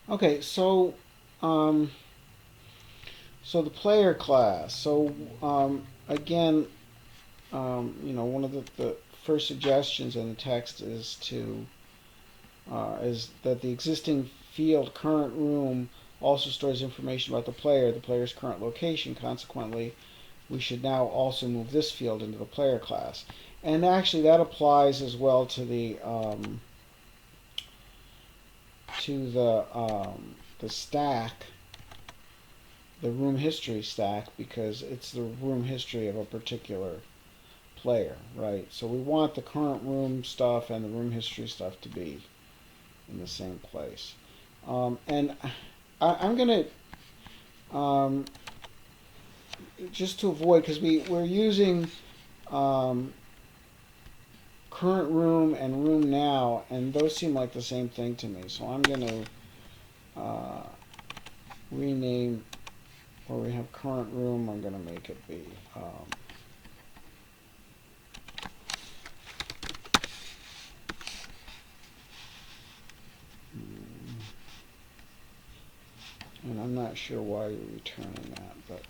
Okay, um, so the player class. Again, one of the first suggestions in the text is that the existing field current room also stores information about the player's current location. Consequently, we should now also move this field into the player class. And actually, that applies as well to the stack, the room history stack, because it's the room history of a particular player, right? So we want the current room stuff and the room history stuff to be in the same place. And I'm going to, just to avoid, because we're using um, current room and room now, and those seem like the same thing to me. So I'm going to rename, where we have current room, I'm going to make it be. And I'm not sure why you're returning that, but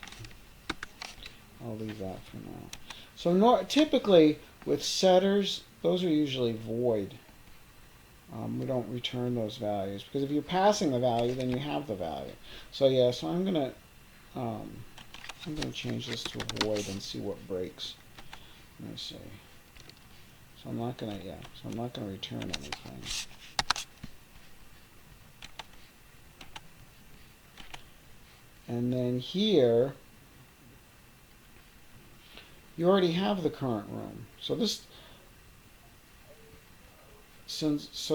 I'll leave that for now. So typically with setters, those are usually void. We don't return those values because if you're passing the value, then you have the value. So yeah, so um, I'm gonna change this to void and see what breaks. Let me see. So I'm not gonna So I'm not gonna return anything. And then here, you already have the current room. So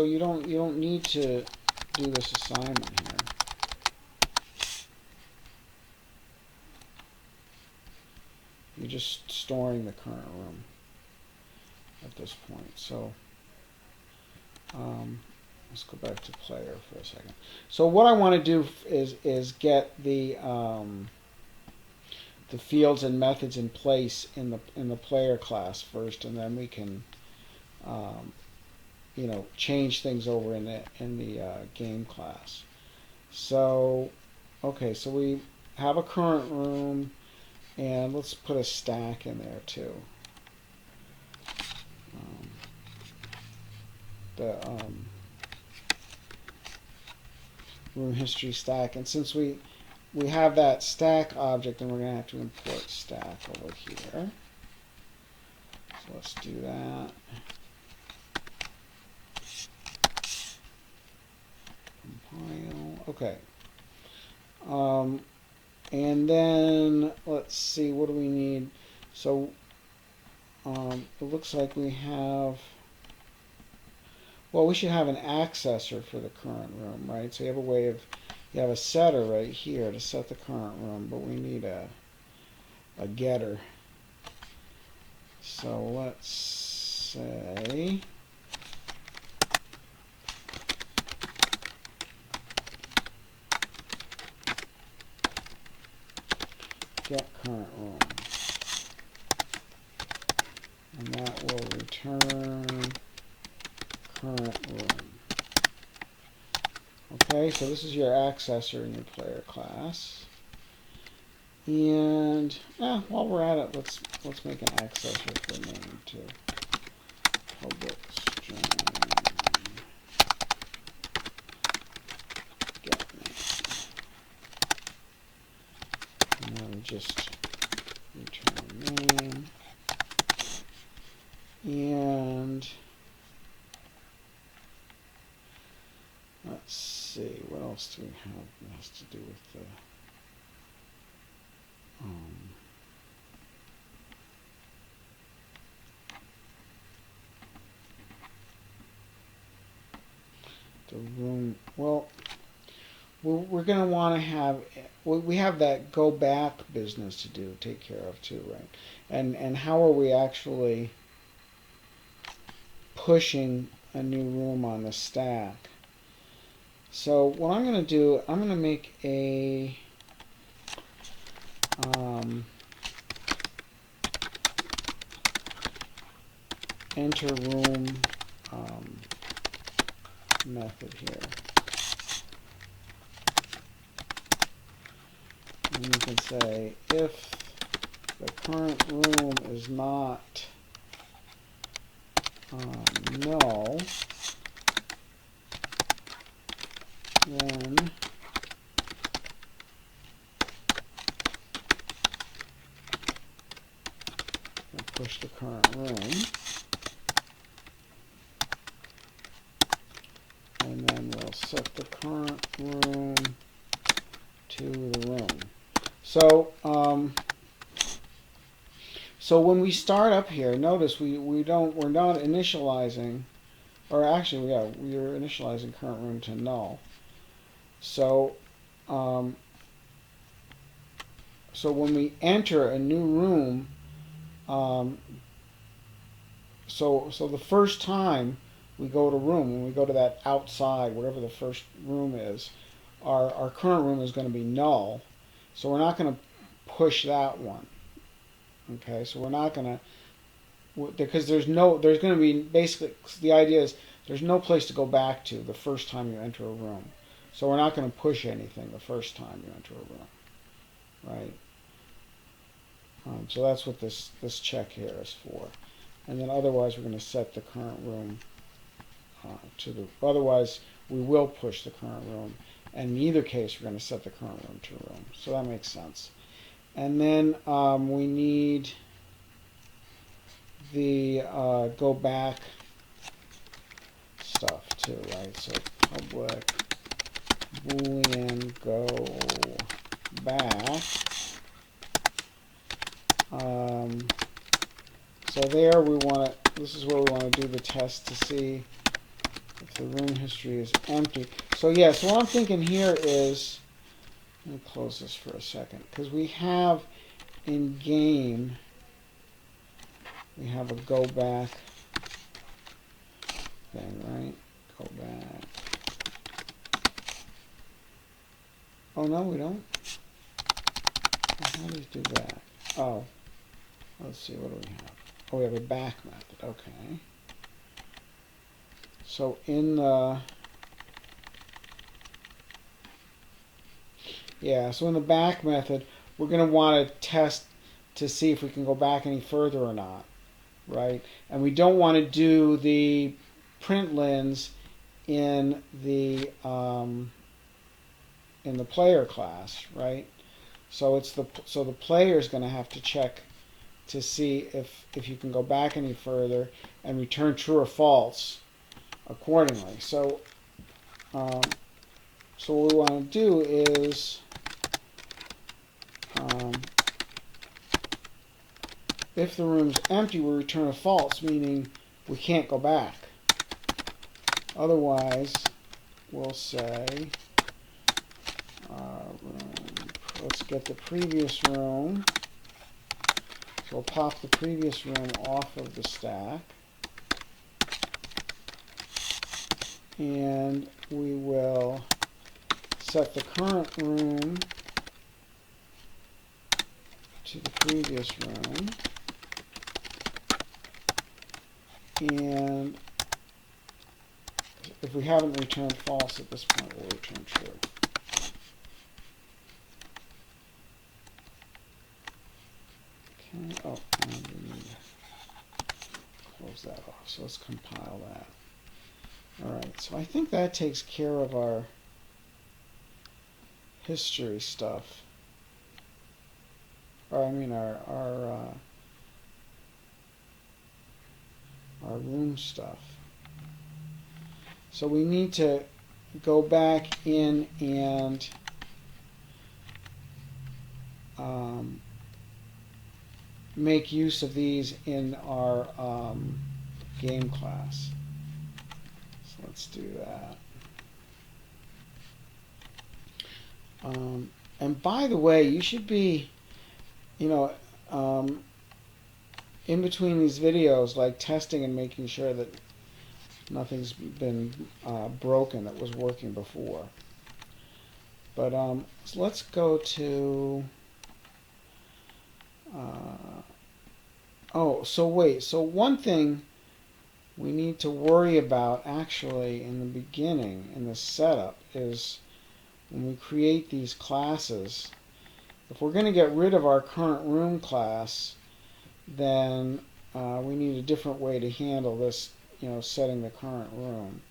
you don't need to do this assignment here. You're just storing the current room at this point. So let's go back to player for a second. So what I want to do is get the fields and methods in place in the player class first, and then we can um, change things over in the game class. So okay, so we have a current room, and let's put a stack in there too. Um, the room history stack, and since we have that stack object, and we're going to have to import stack over here. So let's do that. Compile. Okay. And then let's see, what do we need? So it looks like we have. Well, we should have an accessor for the current room, right? So you have a setter right here to set the current room, but we need a getter. So let's say get current room, and that will return current room. Okay, so this is your accessor in your player class. And while we're at it, let's make an accessor for name too. Public string get name, and then just return name. And let's see, what else do we have that has to do with the room. Well, we're going to want to have, we have that go back business to take care of too, right? And how are we actually pushing a new room on the stack? So what I'm going to do, I'm going to make a enter room method here. And you can say if the current room is not null, then we'll push the current room. And then we'll set the current room to the room. So, so when we start up here, notice we're not initializing, or actually, yeah, we're initializing current room to null. So, so when we enter a new room, so the first time we go to room, when we go to that outside, whatever the first room is, our current room is going to be null. So we're not going to push that one. Okay, so we're not going to, because there's going to be, basically, the idea is there's no place to go back to the first time you enter a room. So we're not going to push anything the first time you enter a room, right? So that's what this check here is for. And then otherwise we're going to set the current room to the, otherwise we will push the current room. And in either case we're going to set the current room to room. So that makes sense. And then we need the go back stuff too, right? So public boolean go back. So there we want to, this is where we want to do the test to see if the room history is empty. So yeah, so what I'm thinking here is, let me close this for a second, because we have in game, we have a go back thing, right? Go back. Oh no, we don't. How do you do that? Oh, let's see, what do we have? Oh, we have a back method, okay. So in the, yeah, so in the back method, we're going to want to test to see if we can go back any further or not, right? And we don't want to do the printlns in the player class, right? So it's the player is going to have to check to see if you can go back any further and return true or false accordingly. So so what we want to do is if the room's empty, we return a false, meaning we can't go back. Otherwise, we'll say let's get the previous room. So we'll pop the previous room off of the stack. And we will set the current room to the previous room. And if we haven't returned false at this point, we'll return true. Okay, oh, and we need to close that off. So let's compile that. Alright, so I think that takes care of our history stuff. Or I mean our room stuff. So we need to go back in and make use of these in our game class. So let's do that. And by the way, you should be, you know, in between these videos, like testing and making sure that nothing's been broken that was working before. But so let's go to oh, so wait, so one thing we need to worry about actually in the beginning, in the setup, is when we create these classes, if we're going to get rid of our current room class, then we need a different way to handle this, setting the current room.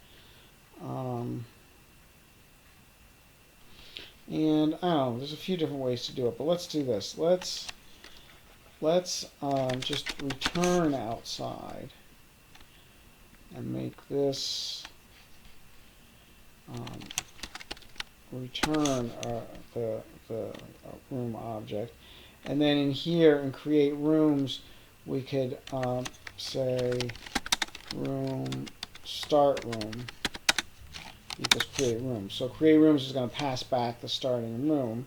And I don't know, there's a few different ways to do it, but let's do this. Let's just return outside and make this return the room object. And then in here, in create rooms, we could say room start room equals create room. So create rooms is going to pass back the starting room.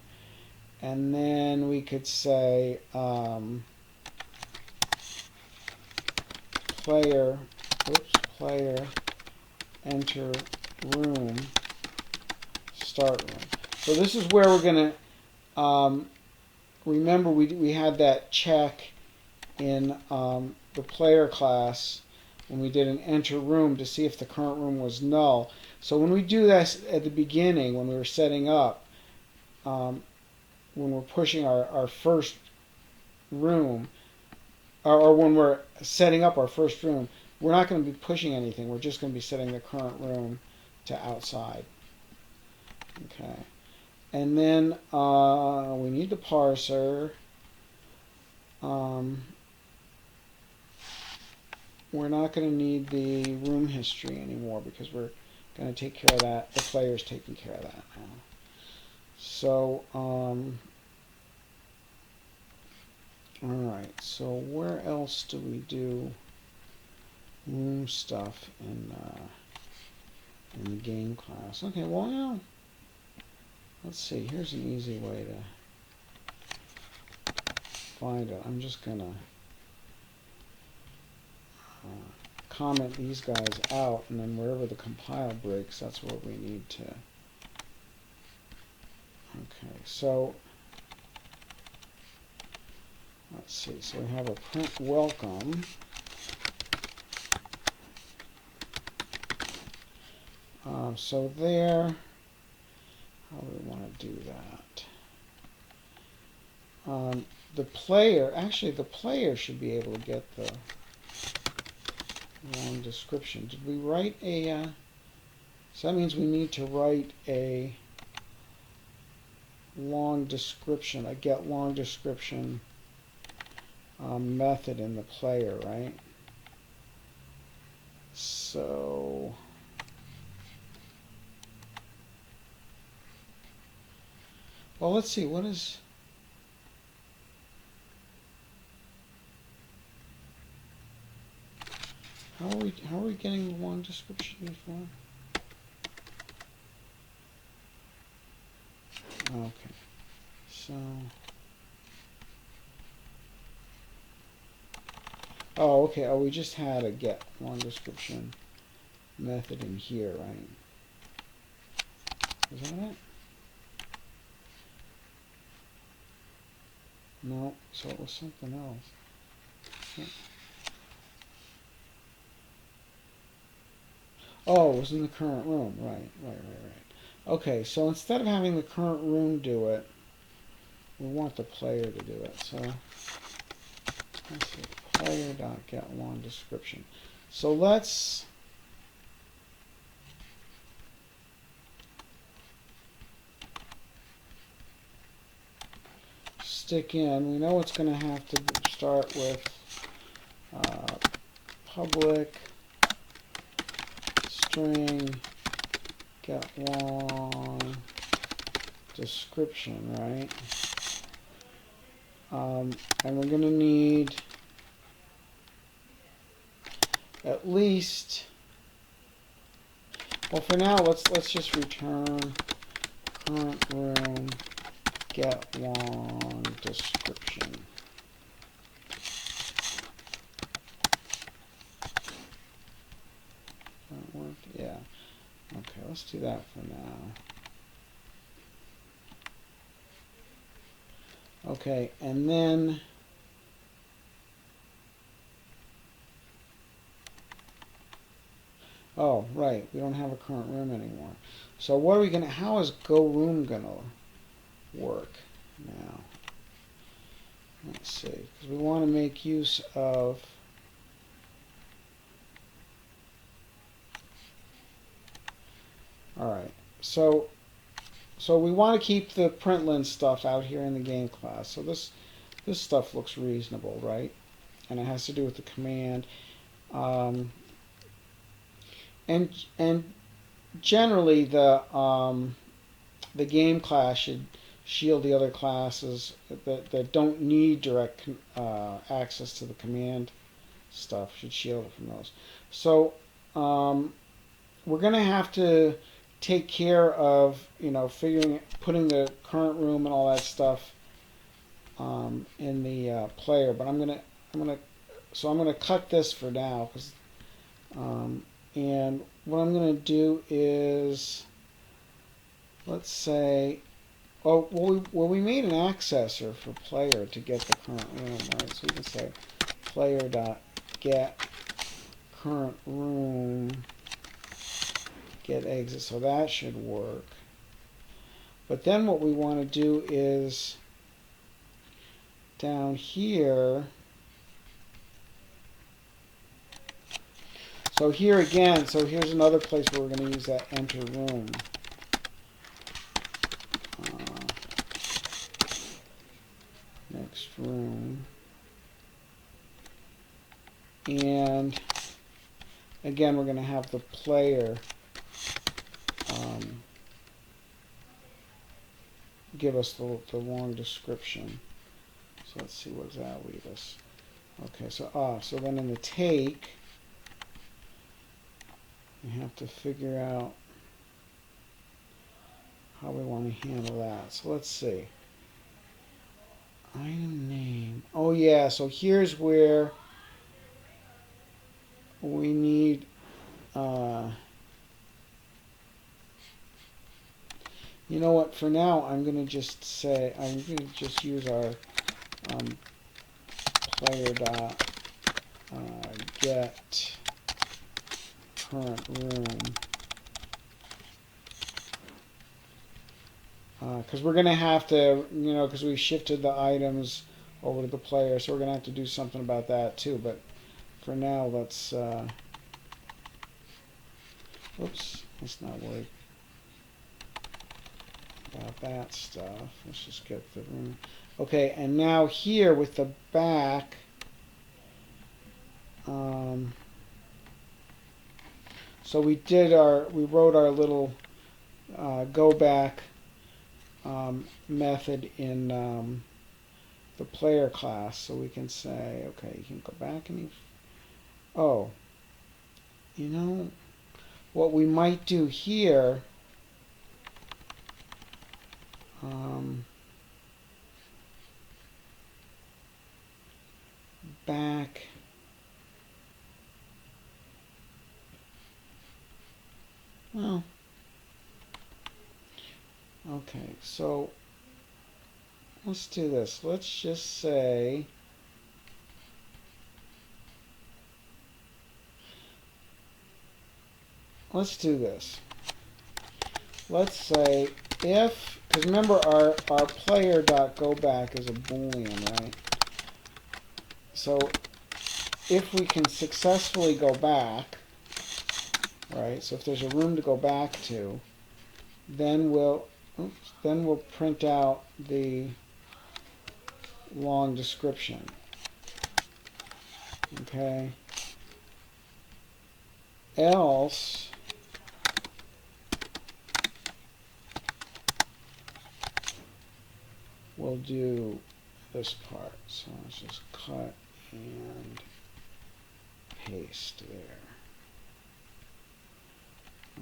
And then we could say player enter room start room. So this is where we're going to remember we had that check in the player class when we did an enter room to see if the current room was null. So when we do this at the beginning, when we were setting up, when we're pushing our first room, or when we're setting up our first room, we're not going to be pushing anything. We're just going to be setting the current room to outside. Okay. And then we need the parser. We're not going to need the room history anymore because we're going to take care of that. The player's taking care of that now. So, alright, so where else do we do room stuff in the game class? Okay, well, now, let's see, here's an easy way to find it. I'm just going to comment these guys out, and then wherever the compile breaks, that's what we need to. Okay, so let's see. So we have a print welcome. So there, how do we want to do that? The player should be able to get the long description. Did we write a, so that means we need to write a long description, a get long description method in the player, right? So well, let's see, what is how are we getting the long description before? Okay, so oh, okay. Oh, we just had a get long description method in here, right? Is that it? No, so it was something else. Yeah. Oh, it was in the current room. Right. Okay, so instead of having the current room do it, we want the player to do it. So let's see, player.get long description. So let's stick in. We know it's going to have to start with public string get long description, right? And we're going to need at least, well, for now, let's just return current room get long description. That work? Yeah. Okay, let's do that for now. Okay, and then oh, right, we don't have a current room anymore. So what are we gonna? How is go room gonna work now? let's see, because we want to make use of all right. So we want to keep the println stuff out here in the game class. So this stuff looks reasonable, right? And it has to do with the command. And generally the game class should shield the other classes that don't need direct access to the command stuff. Should shield it from those. So we're going to have to take care of putting the current room and all that stuff in the player. But I'm gonna cut this for now, and what I'm gonna do is, let's say, we made an accessor for player to get the current room, right? So we can say player dot get current room get exit, so that should work. But then what we want to do is down here, so here again, so here's another place where we're going to use that enter room. Next room. And again, we're going to have the player give us the long description. So let's see, what does that leave us? Okay, so then in the take, we have to figure out how we want to handle that. So let's see. Item name. Oh yeah, so here's where we need you know what, for now I'm going to just use our player dot get current room, because we're going to have to, because we shifted the items over to the player, so we're going to have to do something about that too. But for now, let's oops, let's not worry about that stuff. Let's just get the room. Okay, and now here with the back, so we wrote our little go back method in the player class, so we can say, okay, you can go back and what we might do here, back, well, okay, so let's do this. Let's just say let's do this. Let's say if, because remember our player dot go back is a boolean, right? So if we can successfully go back, right? So if there's a room to go back to, then we'll print out the long description. Okay. Else we'll do this part. So let's just cut and paste there.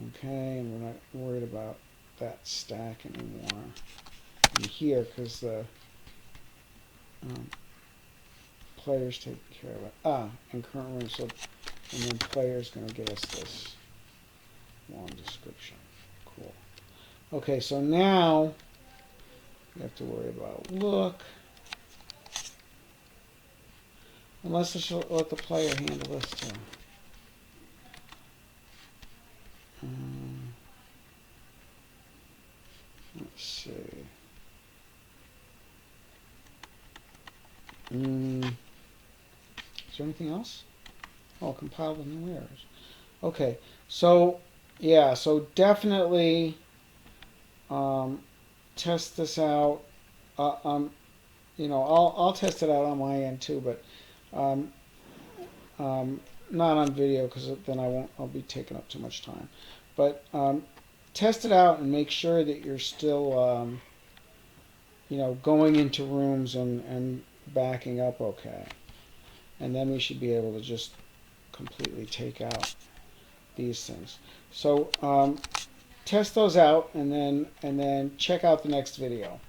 Okay, and we're not worried about that stack anymore in here, because the player's taking care of it. And current room, so, and then player's going to give us this long description. Cool. Okay, so now we have to worry about look. Unless I should let the player handle this too. Let's see. Is there anything else? Oh, compile the new errors. Okay, so yeah, so definitely test this out. You know, I'll test it out on my end too, but um, not on video because then I'll be taking up too much time. But test it out and make sure that you're still you know, going into rooms and backing up okay. And then we should be able to just completely take out these things. So test those out and then check out the next video.